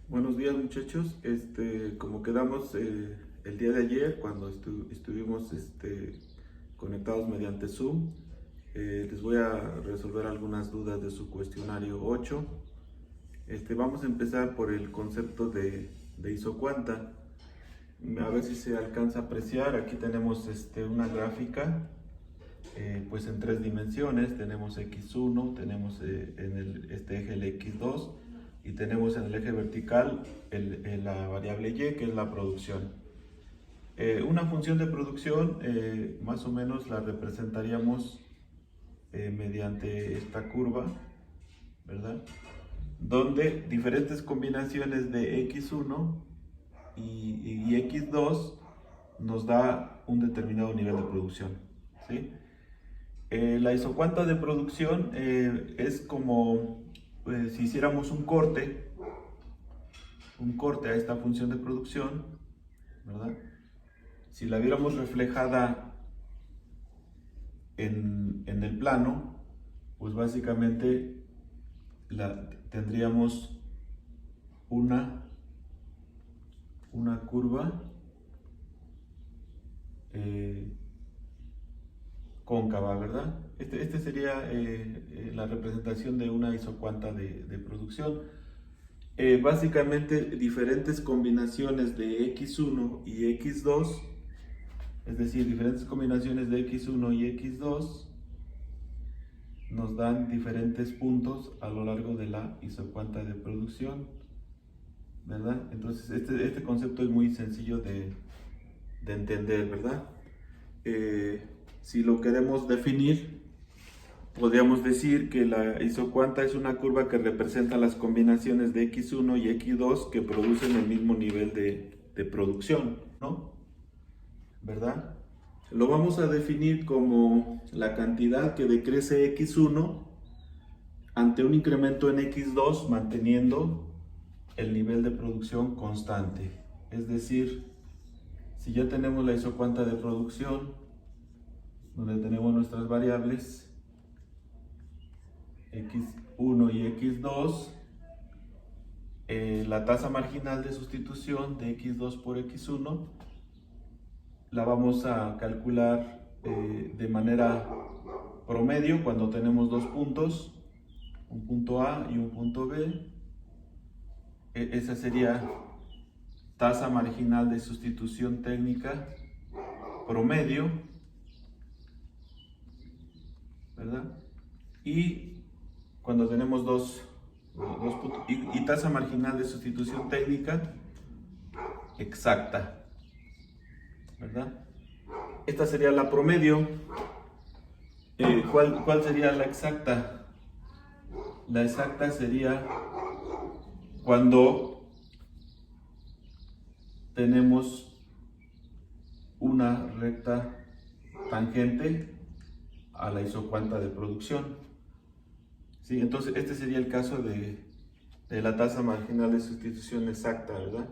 Buenos días muchachos, como quedamos el día de ayer cuando estuvimos conectados mediante Zoom, les voy a resolver algunas dudas de su cuestionario 8. Vamos a empezar por el concepto de isocuanta. A ver si se alcanza a apreciar. Aquí tenemos una gráfica pues en tres dimensiones. Tenemos x1, tenemos en este eje el x2 y tenemos en el eje vertical la variable y, que es la producción. Una función de producción más o menos la representaríamos mediante esta curva, ¿verdad? Donde diferentes combinaciones de x1 y x2 nos da un determinado nivel de producción, ¿sí? La isocuanta de producción es como si hiciéramos un corte a esta función de producción, ¿verdad? Si la viéramos reflejada en el plano, pues básicamente tendríamos una curva cóncava, ¿verdad? Este sería la representación de una isocuanta de producción. Básicamente diferentes combinaciones de x1 y x2, es decir, diferentes combinaciones de x1 y x2 nos dan diferentes puntos a lo largo de la isocuanta de producción, ¿verdad? Entonces este concepto es muy sencillo de entender, ¿verdad? Si lo queremos definir, podríamos decir que la isocuanta es una curva que representa las combinaciones de x1 y x2 que producen el mismo nivel de producción, ¿no? ¿Verdad? Lo vamos a definir como la cantidad que decrece x1 ante un incremento en x2 manteniendo el nivel de producción constante. Es decir, si ya tenemos la isocuanta de producción, donde tenemos nuestras variables x1 y x2, la tasa marginal de sustitución de x2 por x1 la vamos a calcular de manera promedio cuando tenemos dos puntos, un punto A y un punto B. Esa sería tasa marginal de sustitución técnica promedio, ¿verdad? Y cuando tenemos dos puntos, y tasa marginal de sustitución técnica exacta, ¿verdad? Esta sería la promedio. ¿Cuál sería la exacta? La exacta sería cuando tenemos una recta tangente a la isocuanta de producción. ¿Sí? Entonces este sería el caso de la tasa marginal de sustitución exacta, ¿verdad?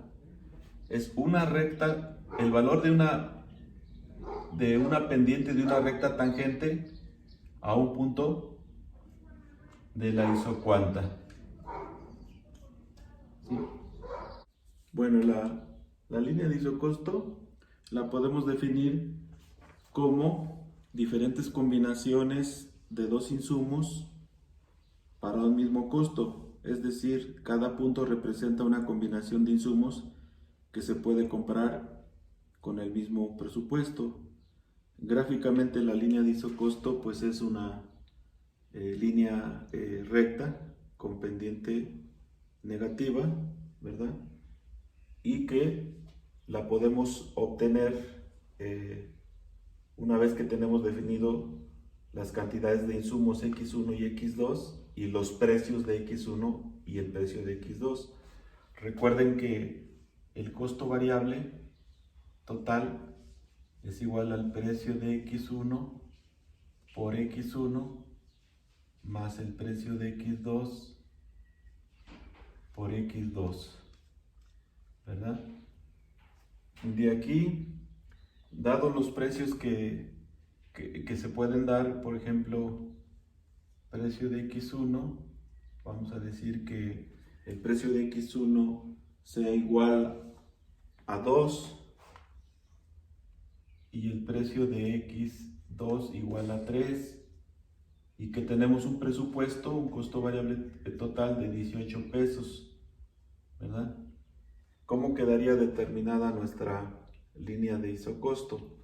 Es una recta, el valor de una pendiente de una recta tangente a un punto de la isocuanta. ¿Sí? Bueno, la línea de isocosto la podemos definir como diferentes combinaciones de dos insumos para un mismo costo. Es decir, cada punto representa una combinación de insumos que se puede comprar con el mismo presupuesto. Gráficamente la línea de isocosto pues es una línea recta con pendiente negativa, ¿verdad? Y que la podemos obtener una vez que tenemos definido las cantidades de insumos x1 y x2 y los precios de x1 y el precio de x2. Recuerden que el costo variable total es igual al precio de x1 por x1 más el precio de x2 por x2, ¿verdad? De aquí, dados los precios que se pueden dar, por ejemplo, precio de x1, vamos a decir que el precio de x1 sea igual a 2 y el precio de X2 igual a 3 y que tenemos un presupuesto, un costo variable total de 18 pesos, ¿verdad? ¿Cómo quedaría determinada nuestra línea de isocosto?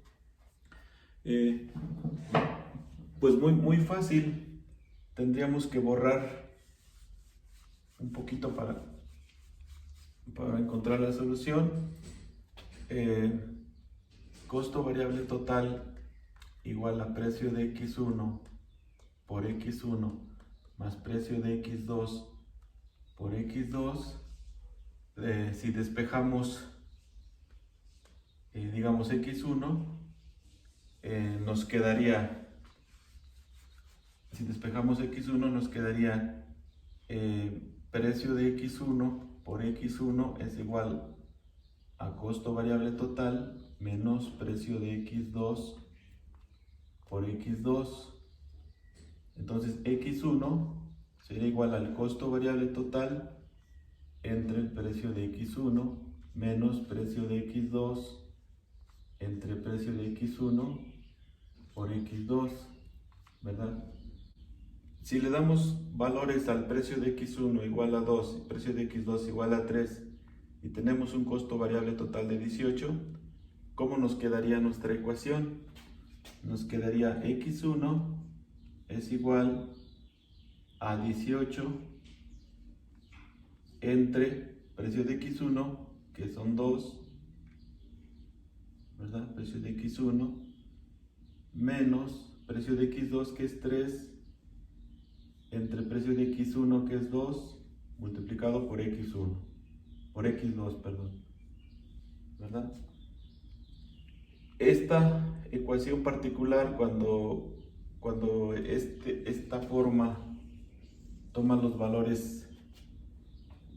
Pues muy fácil. Tendríamos que borrar un poquito para encontrar la solución. Costo variable total igual a precio de X1 por X1 más precio de X2 por X2. Si despejamos, digamos X1, nos quedaría, si despejamos X1 nos quedaría precio de X1 por X1 es igual a costo variable total menos precio de X2 por X2. Entonces X1 sería igual al costo variable total entre el precio de X1 menos precio de X2 entre precio de X1 por X2, ¿verdad? Si le damos valores al precio de X1 igual a 2 y precio de X2 igual a 3 y tenemos un costo variable total de 18, ¿cómo nos quedaría nuestra ecuación? Nos quedaría X1 es igual a 18 entre precio de X1, que son 2, ¿verdad? Precio de X1 menos precio de X2, que es 3, entre precio de X1, que es 2, multiplicado por X1, por X2, perdón, ¿verdad? Esta ecuación particular, cuando esta forma toma los valores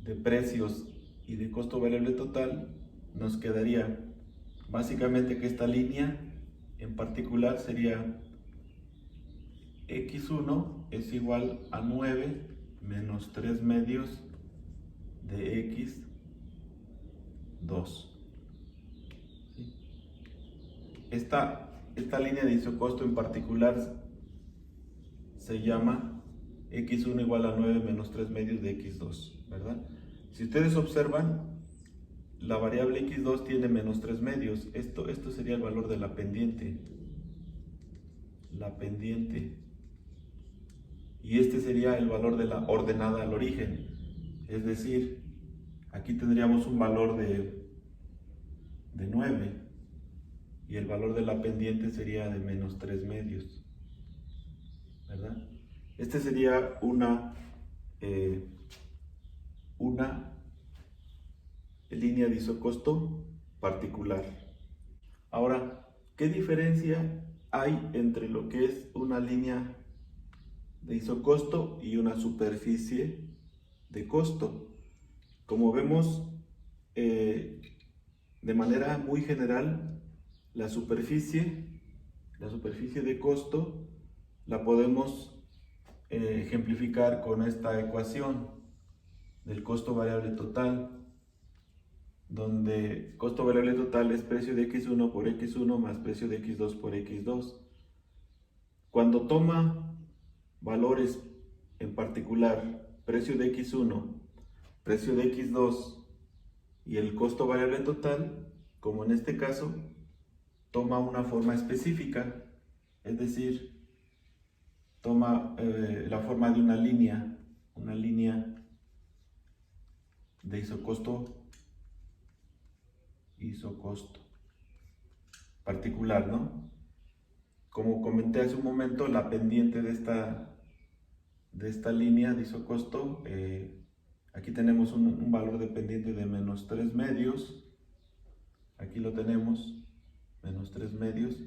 de precios y de costo variable total, nos quedaría básicamente que esta línea en particular sería X1 es igual a 9 menos 3 medios de X2. ¿Sí? Esta línea de isocosto en particular se llama X1 igual a 9 menos 3 medios de X2, ¿verdad? Si ustedes observan, la variable X2 tiene menos 3 medios. Esto sería el valor de la pendiente. La pendiente. Y este sería el valor de la ordenada al origen. Es decir, aquí tendríamos un valor de 9 y el valor de la pendiente sería de menos 3 medios, ¿verdad? Este sería una línea de isocosto particular. Ahora, ¿qué diferencia hay entre lo que es una línea de isocosto y una superficie de costo? Como vemos, de manera muy general, la superficie de costo la podemos ejemplificar con esta ecuación del costo variable total, donde costo variable total es precio de X1 por X1 más precio de X2 por X2. Cuando toma valores en particular, precio de X1, precio de X2 y el costo variable total, como en este caso, toma una forma específica, es decir, toma la forma de una línea de isocosto particular, ¿no? Como comenté hace un momento, la pendiente de esta línea de isocosto, aquí tenemos un valor de pendiente de menos 3 medios, aquí lo tenemos, menos 3 medios,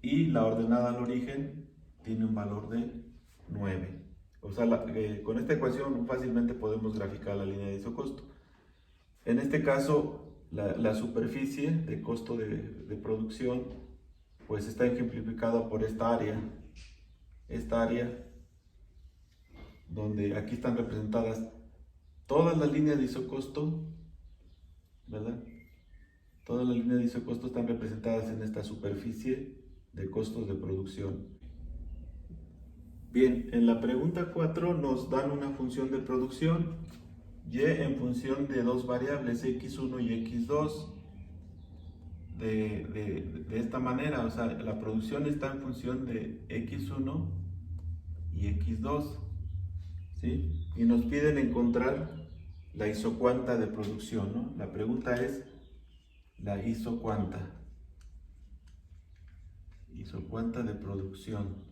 y la ordenada al origen tiene un valor de 9. O sea, con esta ecuación fácilmente podemos graficar la línea de isocosto. En este caso, la superficie de costo de producción pues está ejemplificada por esta área donde aquí están representadas todas las líneas de isocosto, ¿verdad? Todas las líneas de isocosto están representadas en esta superficie de costos de producción. Bien, en la pregunta 4 nos dan una función de producción y en función de dos variables, x1 y x2, de esta manera, o sea, la producción está en función de x1 y x2, ¿sí? Y nos piden encontrar la isocuanta de producción, ¿no? La pregunta es la isocuanta de producción.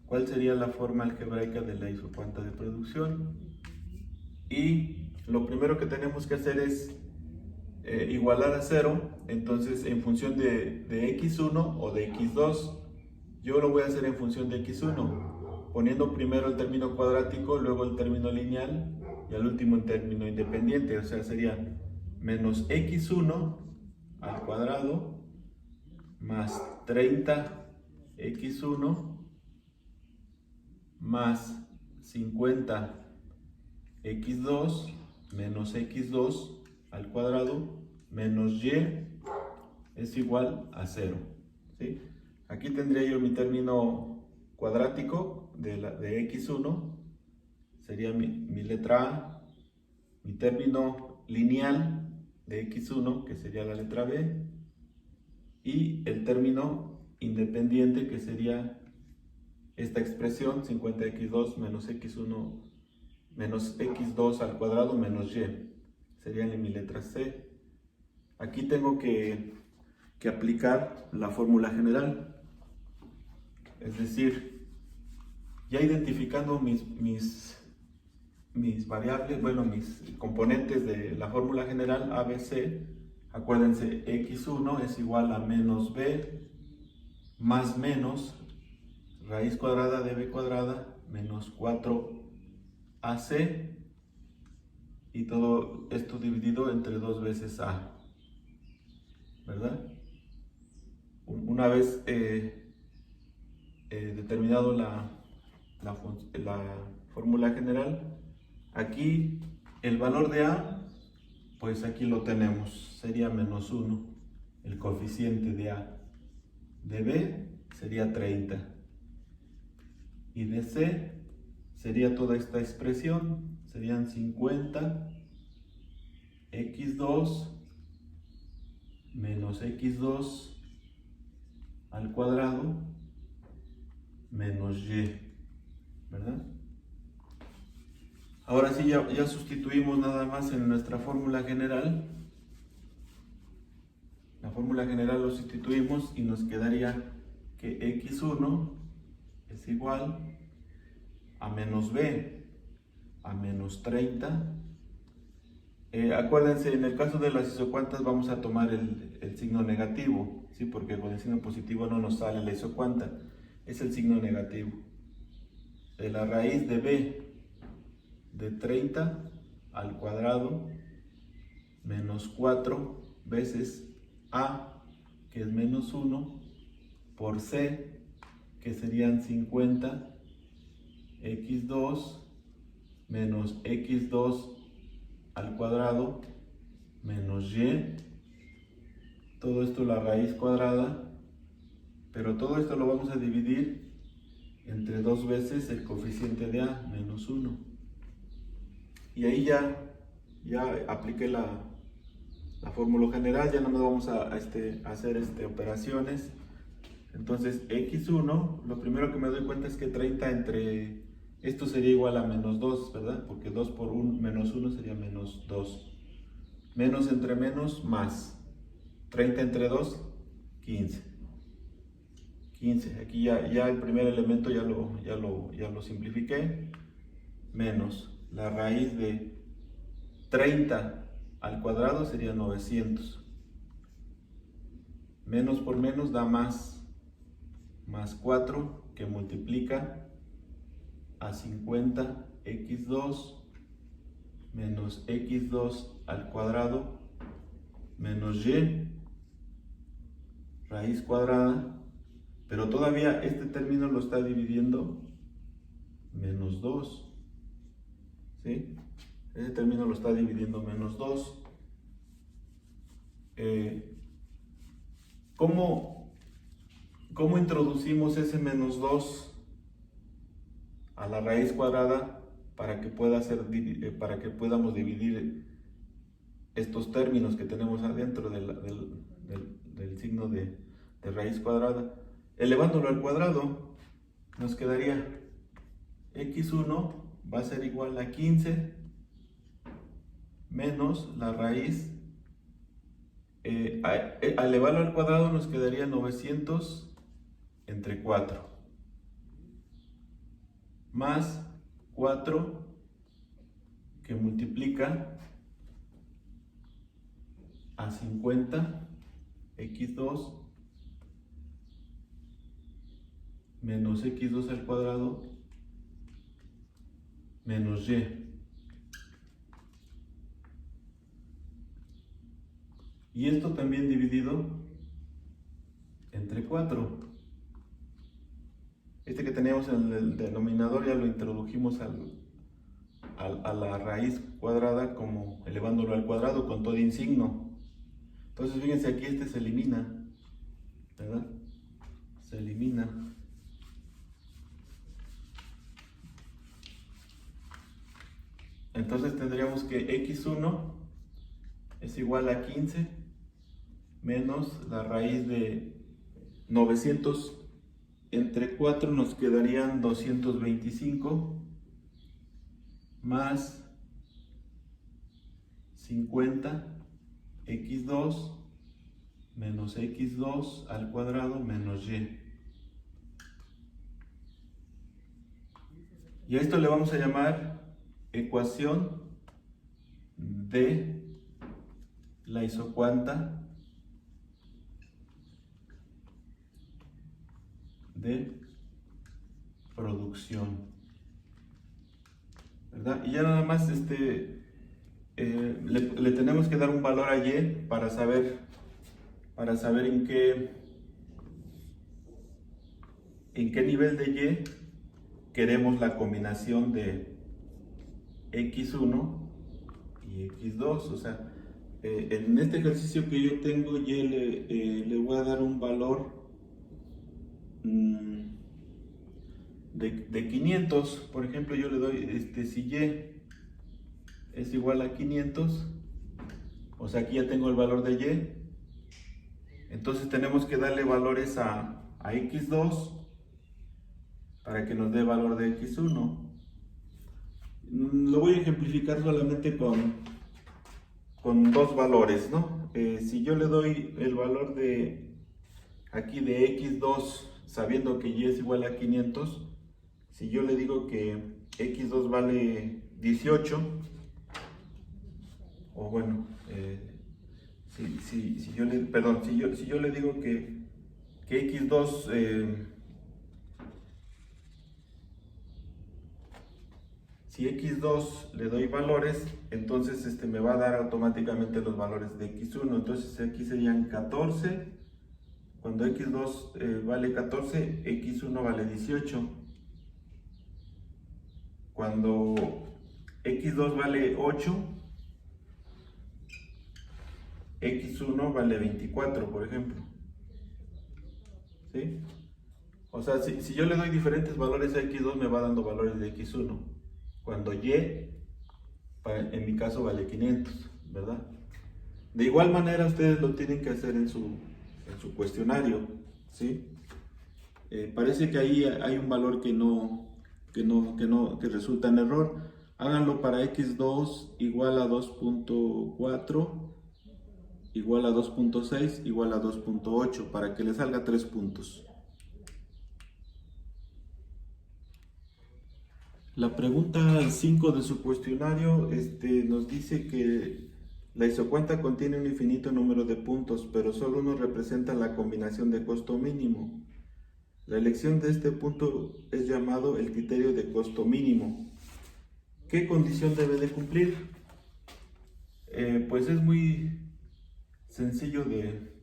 ¿Cuál sería la forma algebraica de la isocuanta de producción? Y lo primero que tenemos que hacer es igualar a 0, entonces en función de x1 o de x2, yo lo voy a hacer en función de x1, poniendo primero el término cuadrático, luego el término lineal y al último el término independiente, o sea sería menos x1 al cuadrado más 30x1 más 50x2 menos x2 al cuadrado menos y es igual a 0, ¿sí? Aquí tendría yo mi término cuadrático de x1, sería mi letra A, mi término lineal de x1, que sería la letra B, y el término independiente, que sería esta expresión 50x2 menos x1 menos x2 al cuadrado menos y, sería mi letra C. Aquí tengo que aplicar la fórmula general, es decir, ya identificando mis variables, bueno, mis componentes de la fórmula general ABC, acuérdense, x1 es igual a menos b más menos raíz cuadrada de b cuadrada menos 4ac, y todo esto dividido entre 2 veces a, ¿verdad? Una vez determinado la fórmula general, aquí el valor de a, pues aquí lo tenemos, sería menos 1, el coeficiente de a. De b sería 30 y de c sería toda esta expresión, serían 50 x2 menos x2 al cuadrado menos y, ¿verdad? Ahora sí, ya sustituimos nada más en nuestra fórmula general. La fórmula general lo sustituimos y nos quedaría que x1 es igual a menos b a menos 30. Acuérdense, en el caso de las isocuantas vamos a tomar el signo negativo, ¿sí? Porque con el signo positivo no nos sale la isocuanta, es el signo negativo. De la raíz de b de 30 al cuadrado menos 4 veces a, que es menos 1, por c, que serían 50 x2 menos x2 al cuadrado menos y, todo esto la raíz cuadrada, pero todo esto lo vamos a dividir entre 2 veces el coeficiente de a, menos 1. Y ahí ya apliqué la fórmula general, ya no nos vamos a hacer operaciones. Entonces x1, lo primero que me doy cuenta es que 30 entre esto sería igual a menos 2, ¿verdad? Porque 2 por 1 menos 1 sería menos 2. Menos entre menos, más. 30 entre 2, 15. 15. Aquí ya el primer elemento ya lo simplifiqué. Menos la raíz de 30 al cuadrado sería 900. Menos por menos da más 4, que multiplica a 50 x2 menos x2 al cuadrado menos y raíz cuadrada, pero todavía este término lo está dividiendo menos 2, ¿sí? Ese término lo está dividiendo menos 2. ¿Cómo introducimos ese menos 2 a la raíz cuadrada para que para que podamos dividir estos términos que tenemos adentro del signo de raíz cuadrada? Elevándolo al cuadrado, nos quedaría x1 va a ser igual a 15 menos la raíz. Al elevarlo al cuadrado nos quedaría 900 entre 4 más 4 que multiplica a 50 x2 menos x2 al cuadrado menos y. Y esto también dividido entre 4. Este que teníamos en el denominador ya lo introdujimos a la raíz cuadrada como elevándolo al cuadrado con todo insigno. Entonces fíjense, aquí este se elimina, ¿verdad? Se elimina. Entonces tendríamos que x1 es igual a 15 menos la raíz de 900 entre 4 nos quedarían 225 más 50 x2 menos x2 al cuadrado menos y. Y a esto le vamos a llamar ecuación de la isocuanta de producción, ¿verdad? Y ya nada más le tenemos que dar un valor a y para saber en qué nivel de y queremos la combinación de x1 y x2. O sea, en este ejercicio que yo tengo, y le voy a dar un valor de 500. Por ejemplo, yo le doy, si y es igual a 500, o sea, aquí ya tengo el valor de y. Entonces tenemos que darle valores a x2 para que nos dé valor de x1. Lo voy a ejemplificar solamente con dos valores, ¿no? Si yo le doy el valor de aquí de x2 sabiendo que y es igual a 500, si yo le digo que x2 vale 18, o bueno, si yo le digo que x2 si x2 le doy valores, entonces me va a dar automáticamente los valores de x1. Entonces aquí serían 14. Cuando x2 vale 14, x1 vale 18. Cuando x2 vale 8, x1 vale 24, por ejemplo. ¿Sí? O sea, si yo le doy diferentes valores a x2, me va dando valores de x1. Cuando y, en mi caso, vale 500, ¿verdad? De igual manera, ustedes lo tienen que hacer en su cuestionario, ¿sí? Parece que ahí hay un valor que resulta en error. Háganlo para x2 igual a 2.4, igual a 2.6, igual a 2.8, para que le salga 3 puntos. La pregunta 5 de su cuestionario nos dice que la isocuanta contiene un infinito número de puntos, pero solo uno representa la combinación de costo mínimo. La elección de este punto es llamado el criterio de costo mínimo. ¿Qué condición debe de cumplir? Pues es muy sencillo de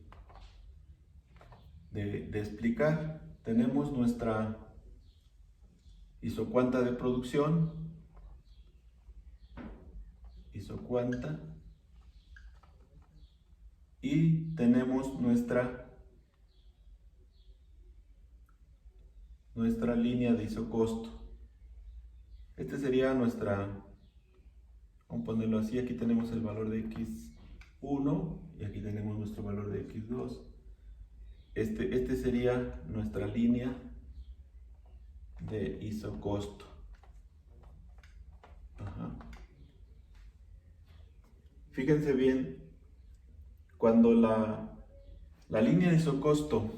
explicar. Tenemos nuestra isocuanta de producción isocuanta. Y tenemos nuestra línea de isocosto. Este sería nuestra, vamos a ponerlo así, aquí tenemos el valor de x1 y aquí tenemos nuestro valor de x2. Este sería nuestra línea de isocosto. Ajá. Fíjense bien, cuando la línea de isocosto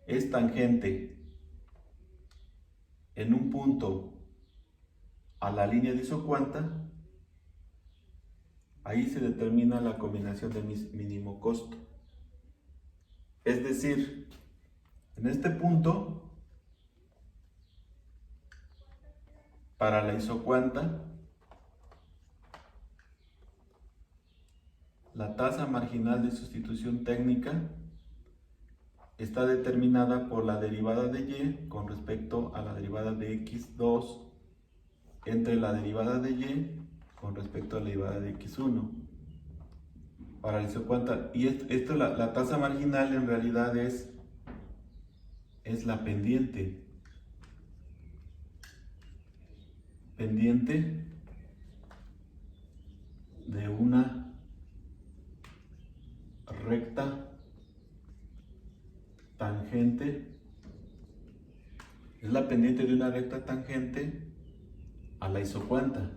es tangente en un punto a la línea de isocuanta, ahí se determina la combinación de mínimo costo. Es decir, en este punto, para la isocuanta, la tasa marginal de sustitución técnica está determinada por la derivada de y con respecto a la derivada de x2 entre la derivada de y con respecto a la derivada de x1 para la isocuanta. Y la tasa marginal en realidad es la pendiente de una recta tangente, es la pendiente de una recta tangente a la isocuanta.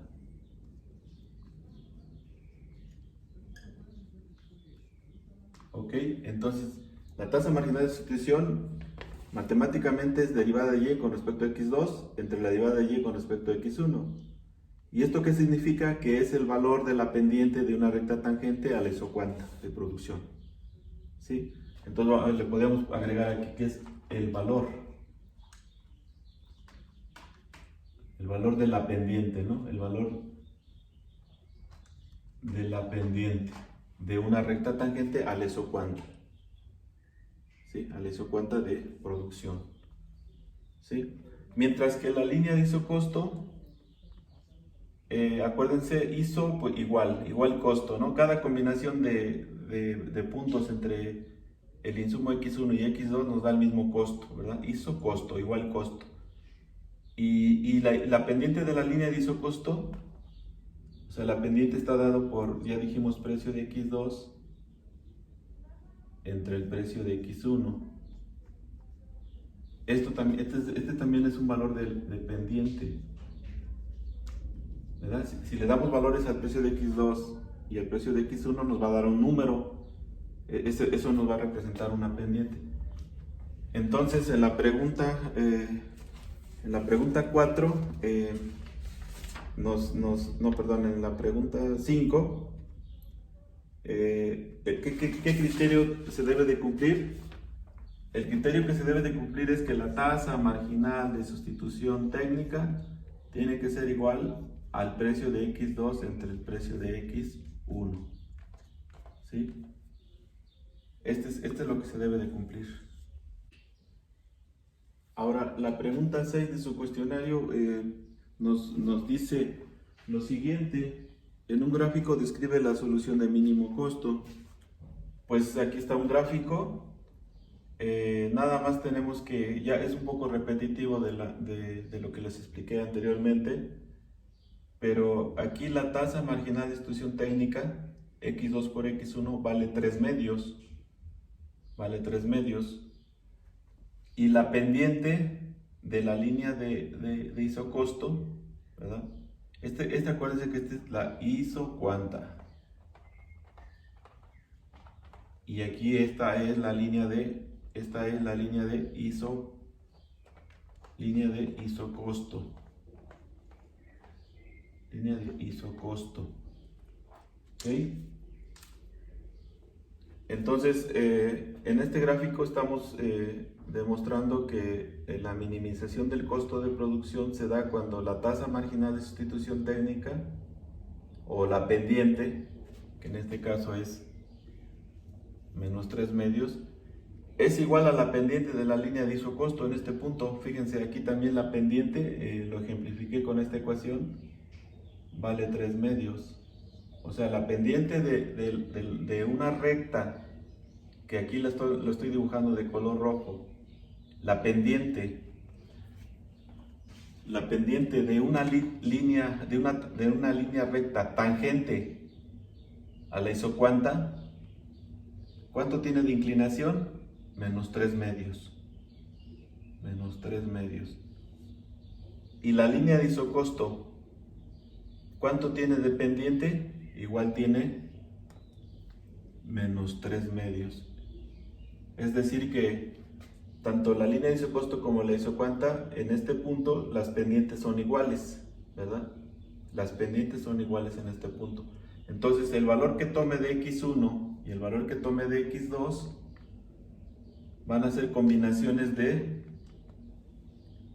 Ok, entonces la tasa marginal de sustitución matemáticamente es derivada de y con respecto a x2 entre la derivada de y con respecto a x1. ¿Y esto qué significa? Que es el valor de la pendiente de una recta tangente a la isocuanta de producción. ¿Sí? Entonces le podemos agregar aquí que es el valor de la pendiente, ¿no? El valor de la pendiente de una recta tangente a la isocuanta. ¿Sí? A la isocuanta de producción. ¿Sí? Mientras que la línea de isocosto, acuérdense, iso pues igual costo, ¿no? Cada combinación de puntos entre el insumo x1 y x2 nos da el mismo costo, ¿verdad? Iso costo, igual costo. Y la pendiente de la línea de isocosto, o sea, la pendiente está dado por, ya dijimos, precio de x2 entre el precio de x1. Este también es un valor de pendiente, ¿verdad? Si le damos valores al precio de x2 y al precio de x1 nos va a dar un número. Eso nos va a representar una pendiente. Entonces en la pregunta 4 en la pregunta 5, ¿qué criterio se debe de cumplir? El criterio que se debe de cumplir es que la tasa marginal de sustitución técnica tiene que ser igual al precio de x2 entre el precio de x1. ¿Sí? Este es lo que se debe de cumplir. Ahora, la pregunta 6 de su cuestionario nos dice lo siguiente. En un gráfico describe la solución de mínimo costo. Pues aquí está un gráfico. Nada más tenemos que, ya es un poco repetitivo de lo que les expliqué anteriormente, pero aquí la tasa marginal de sustitución técnica, x2 por x1, vale 3 medios. Vale 3 medios. Y la pendiente de la línea de isocosto, ¿verdad? Acuérdense que esta es la isocuanta. Y aquí esta es la línea de isocosto. Línea de isocosto. ¿Ok? Entonces, en este gráfico estamos demostrando que la minimización del costo de producción se da cuando la tasa marginal de sustitución técnica o la pendiente, que en este caso es menos 3 medios, es igual a la pendiente de la línea de isocosto en este punto. Fíjense, aquí también la pendiente, lo ejemplifiqué con esta ecuación, vale 3 medios. O sea, la pendiente de una recta, que aquí lo estoy dibujando de color rojo, la pendiente de una línea, de una línea recta tangente a la isocuanta, ¿cuánto tiene de inclinación? Menos 3 medios. Menos 3 medios. Y la línea de isocosto, ¿cuánto tiene de pendiente? Igual tiene menos 3 medios. Es decir que tanto la línea de isocosto como la isocuanta, en este punto las pendientes son iguales, ¿verdad? Las pendientes son iguales en este punto. Entonces el valor que tome de x1 y el valor que tome de x2 van a ser combinaciones de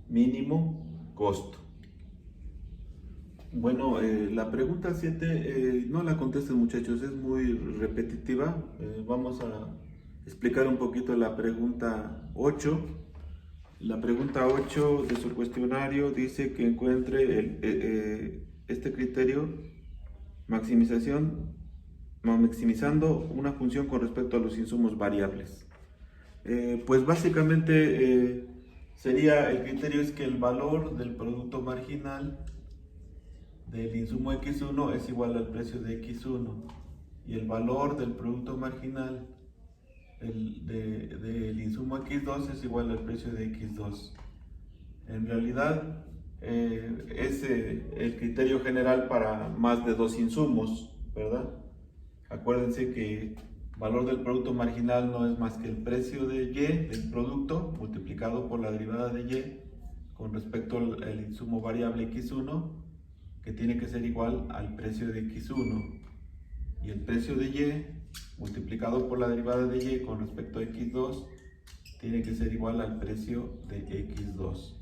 mínimo costo. Bueno, la pregunta 7 no la contesten, muchachos, es muy repetitiva. Vamos a explicar un poquito la pregunta 8. La pregunta 8 de su cuestionario dice que encuentre este criterio maximizando una función con respecto a los insumos variables. Pues básicamente sería, el criterio es que el valor del producto marginal del insumo X1 es igual al precio de X1 y el valor del producto marginal del insumo X2 es igual al precio de X2. En realidad es el criterio general para más de dos insumos, ¿verdad? Acuérdense que valor del producto marginal no es más que el precio de Y del producto multiplicado por la derivada de Y con respecto al insumo variable X1, que tiene que ser igual al precio de X1, y el precio de Y multiplicado por la derivada de Y con respecto a X2 tiene que ser igual al precio de X2.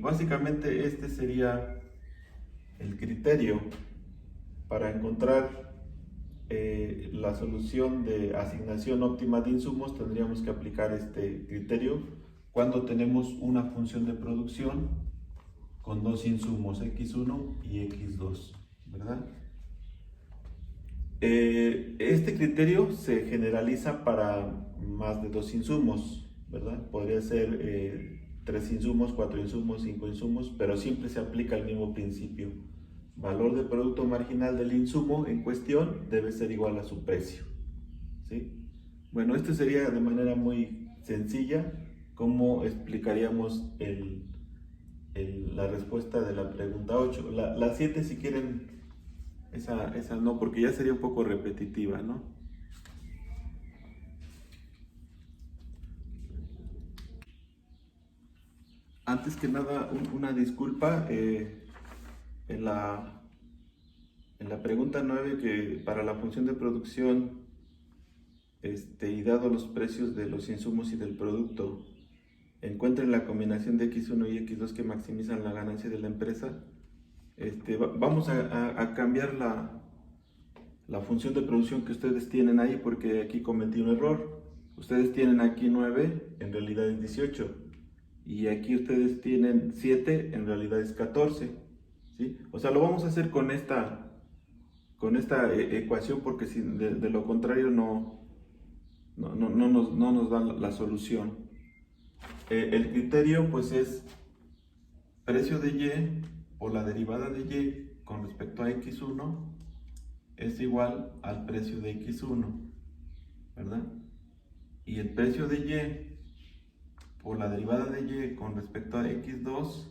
Básicamente este sería el criterio para encontrar la solución de asignación óptima de insumos. Tendríamos que aplicar este criterio cuando tenemos una función de producción con dos insumos, X1 y X2, ¿verdad? Este criterio se generaliza para más de dos insumos, ¿verdad? Podría ser 3 insumos, 4 insumos, 5 insumos, pero siempre se aplica el mismo principio. Valor del producto marginal del insumo en cuestión debe ser igual a su precio, ¿sí? Bueno, esto sería de manera muy sencilla cómo explicaríamos la respuesta de la pregunta 8. La 7, si quieren, esa no, porque ya sería un poco repetitiva, ¿no? Antes que nada, una disculpa. En la pregunta 9, que para la función de producción y dado los precios de los insumos y del producto, encuentren la combinación de X1 y X2 que maximizan la ganancia de la empresa. Vamos a cambiar la función de producción que ustedes tienen ahí, porque aquí cometí un error. Ustedes tienen aquí 9, en realidad es 18, y aquí ustedes tienen 7, en realidad es 14, ¿sí? O sea, lo vamos a hacer con esta ecuación, porque si de lo contrario no nos da la solución. El criterio pues es precio de Y o la derivada de Y con respecto a X1 es igual al precio de X1, ¿verdad? Y el precio de Y por la derivada de Y con respecto a X2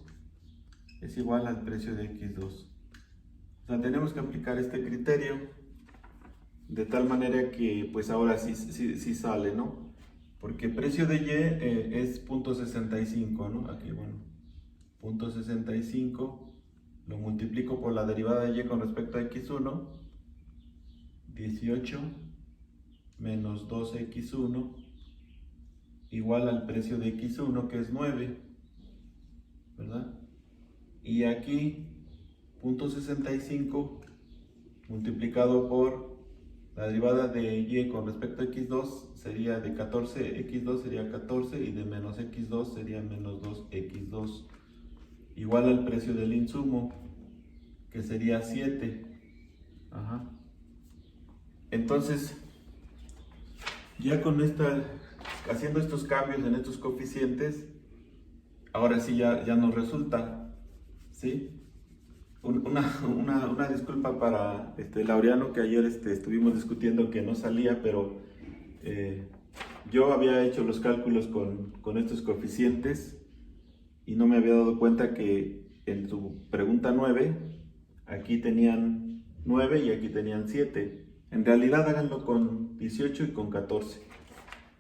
es igual al precio de X2. O sea, tenemos que aplicar este criterio de tal manera que pues ahora sí sale, ¿no? Porque precio de Y es 0.65, ¿no? Aquí, bueno, 0.65 lo multiplico por la derivada de Y con respecto a X1, 18 menos 2X1 igual al precio de X1, que es 9, ¿verdad? Y aquí 0.65 multiplicado por la derivada de Y con respecto a X2 sería de 14, X2 sería 14, y de menos X2 sería menos 2X2, igual al precio del insumo, que sería 7. Ajá. Entonces, ya con haciendo estos cambios en estos coeficientes, ahora sí ya nos resulta, ¿sí? Una disculpa para Laureano, que ayer estuvimos discutiendo que no salía, pero yo había hecho los cálculos con estos coeficientes y no me había dado cuenta que en su pregunta 9, aquí tenían 9 y aquí tenían 7. En realidad háganlo con 18 y con 14.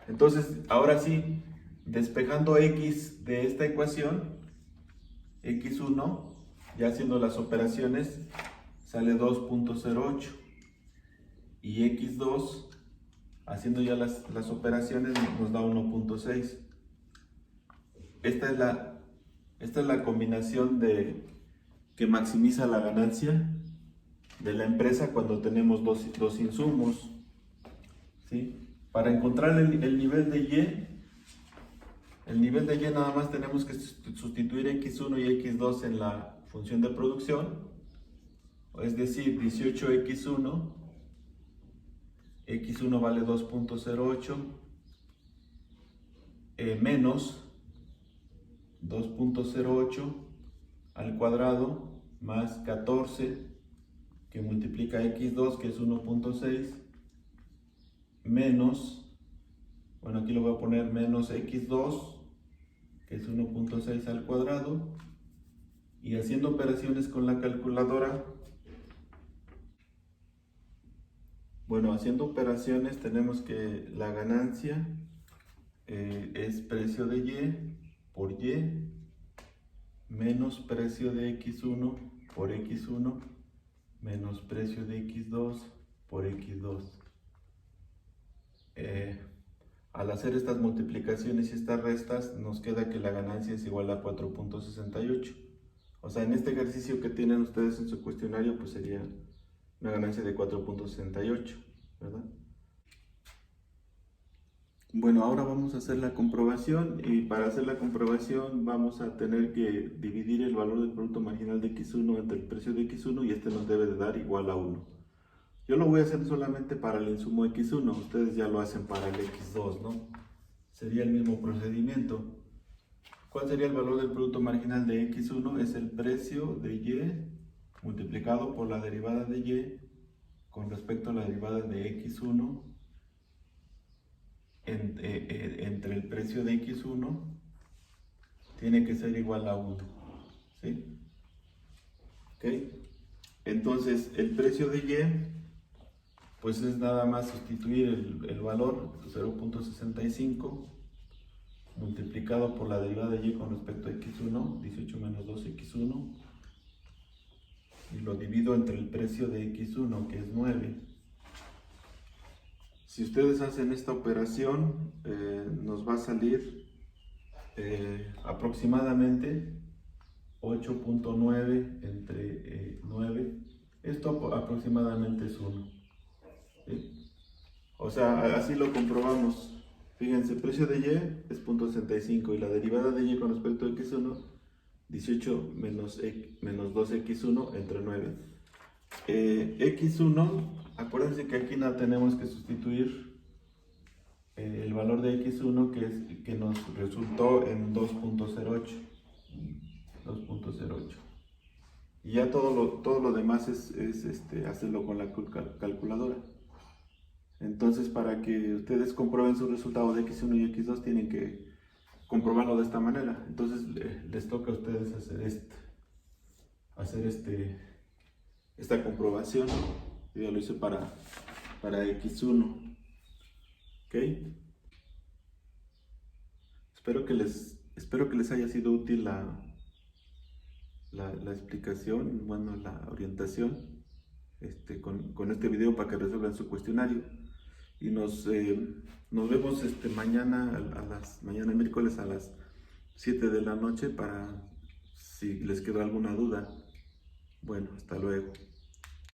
Entonces, ahora sí, despejando x de esta ecuación, x1, ya haciendo las operaciones, sale 2.08. Y x2, haciendo ya las operaciones, nos da 1.6. Esta es la combinación que maximiza la ganancia de la empresa cuando tenemos dos insumos, ¿sí? Para encontrar el nivel de Y, nada más tenemos que sustituir x1 y x2 en la función de producción, es decir, 18x1, x1 vale 2.08, menos 2.08 al cuadrado más 14 que multiplica x2, que es 1.6, menos, bueno, aquí lo voy a poner menos x2, que es 1.6 al cuadrado, y haciendo operaciones con la calculadora, bueno, haciendo operaciones tenemos que la ganancia es precio de Y por Y menos precio de X1 por X1 menos precio de X2 por X2. Al hacer estas multiplicaciones y estas restas, nos queda que la ganancia es igual a 4.68. O sea, en este ejercicio que tienen ustedes en su cuestionario, pues sería una ganancia de 4.68, ¿verdad? Bueno, ahora vamos a hacer la comprobación, y para hacer la comprobación vamos a tener que dividir el valor del producto marginal de X1 entre el precio de X1, y este nos debe de dar igual a 1. Yo lo voy a hacer solamente para el insumo X1, ustedes ya lo hacen para el X2, ¿no? Sería el mismo procedimiento. ¿Cuál sería el valor del producto marginal de X1? Es el precio de Y multiplicado por la derivada de Y con respecto a la derivada de X1 entre el precio de X1, tiene que ser igual a 1, ¿sí? ¿Ok? Entonces, el precio de Y, pues es nada más sustituir el valor 0.65 multiplicado por la derivada de Y con respecto a X1, 18 menos 2X1, y lo divido entre el precio de X1, que es 9. Si ustedes hacen esta operación, nos va a salir aproximadamente 8.9 entre 9. Esto aproximadamente es 1. ¿Sí? O sea, así lo comprobamos. Fíjense, el precio de Y es 0.65 y la derivada de Y con respecto a X1, 18 menos 2X1 entre 9. X1, acuérdense que aquí no tenemos que sustituir el valor de X1, que nos resultó en 2.08. Y ya todo lo demás es hacerlo con la calculadora. Entonces, para que ustedes comprueben su resultado de X1 y X2, tienen que comprobarlo de esta manera. Entonces, les toca a ustedes hacer esta comprobación. Yo ya lo hice para X1. ¿Ok? Espero que les haya sido útil la explicación, bueno, la orientación con este video para que resuelvan su cuestionario. Y nos vemos mañana, mañana miércoles a las 7 de la noche, para si les quedó alguna duda. Bueno, hasta luego.